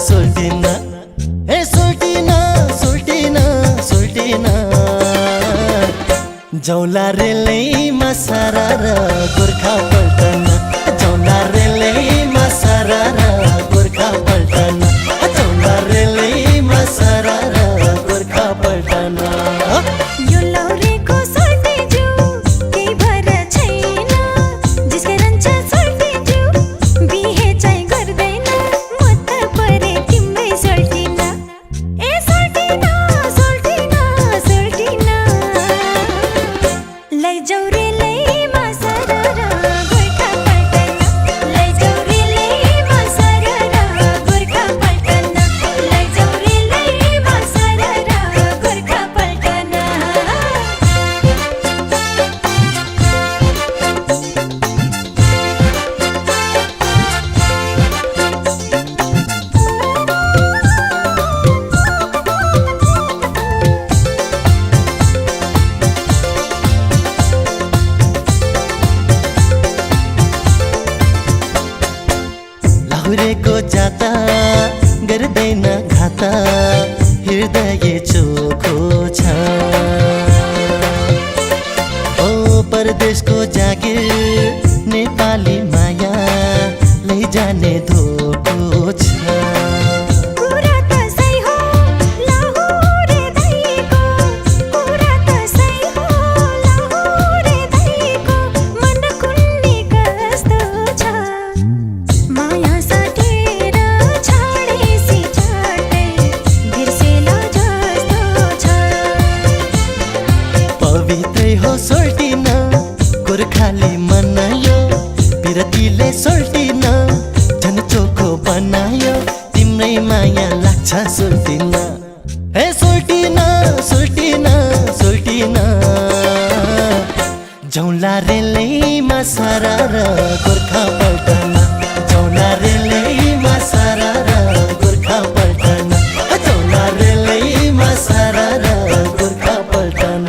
सोल्टिन हे सोल्टिन सोल्टिन सोल्टिन जौला रेलैमा सारा र गोर्खा पल्टन जौला रेलैमा सारा र गोर्खा पल्टन जौला रेलैमा सारा र गोर्खा पल्टन यो लौरेको सोल्टेजु केही भर छैन जिसके रन्छ सोल्टेजु बिहे चाहिँ गर्दैन म त परे तिम्रै सोल्टिन ए सोल्टिन सोल्टिन सोल्टिन लैजाऊ रेलैमा सारा र गोर्खा पल्टन लैजाऊ रेलैमा सारा र गोर्खा पल्टन लैजाऊ रेलैमा सारा र गोर्खा पल्टन लाहुरेको जाता गर्दैन घाता हृदय चोखो छ ओ परदेशको जागिर नेपाली माया लैजाने धोको छ कुरा त सही हो लाहुरे दैको कुरा त सही हो लाहुरे दैको मन कुन्नी कस्तो छ माया साटेर छाडेसी छाड्दै बिर्सेला जस्तो छ पवित्रै हो सोल्टिन गोर्खाली मनायो बिरतीले सोल्टिन झन् चोखो बनायो तिम्रै माया लाग्छ सोल्टिन हे सोल्टिन सोल्टिन सोल्टिन जौला रेलैमा सारा र गोर्खा पल्टन जौला रेलैमा सारा र गोर्खा पल्टन जौला रेलैमा सारा र गोर्खा पल्टन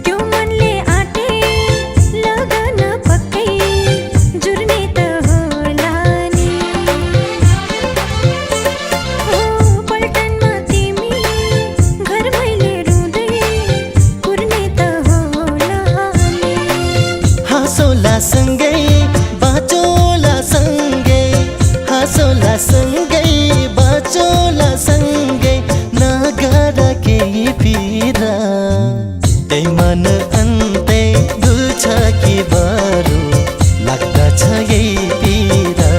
त्यो मनले आटे लगन पक्कै जुर्ने त होला नि ओ पल्टनमा तिमी घर मैले रुँदै कुर्ने त होला नि हाँसौला सँगै बाँचौला सँगै हाँसौला सँगै बाँचौला सँगै नगर केही पिरा त्यही मन अन्तै डुल्छ कि बरु लाग्दछ यही पिरा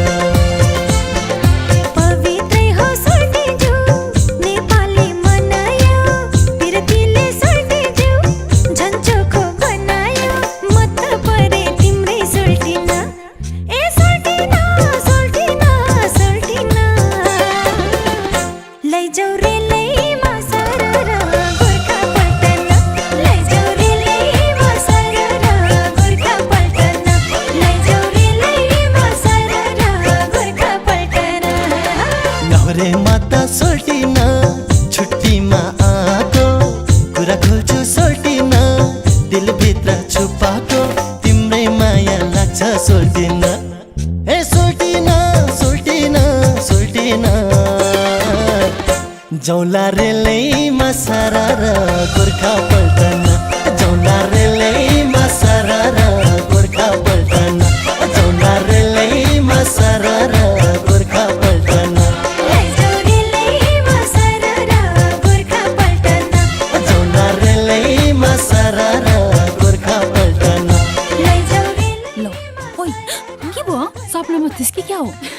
पवित्रै हो सोल्टेजु नेपाली मनायो बिरतीले सोल्टेजु झन् चोखो बनायो म त परे तिम्रै सोल्टिन ए सोल्टिन सोल्टिन सोल्टिन लैजाऊ रेलैमा सारा र गोर्खा पल्टन लैजाऊ रेलैमा सारा र गोर्खा पल्टन लैजाऊ रेलैमा सारा र गोर्खा पल्टन लहरे माता सोल्टिन छुट्टीमा आएको कुरा खोल्छु सोल्टिन दिलभित्र छुपाएको तिम्रै माया लाग्छ सोल्टिन हे सोल्टिन सोल्टिन सोल्टिन जौला रेलैमा सारा र गोर्खा पल्टन जौला रेलैमा सारा र गोर्खा पल्टन जौला रेलैमा सारा र गोर्खा पल्टन लैजाऊ रेलैमा सारा र गोर्खा पल्टन जौला रेलैमा सारा र गोर्खा पल्टन लैजाऊ रेलै लो ओइ के भयो सपनामा त्यसकै क्या हो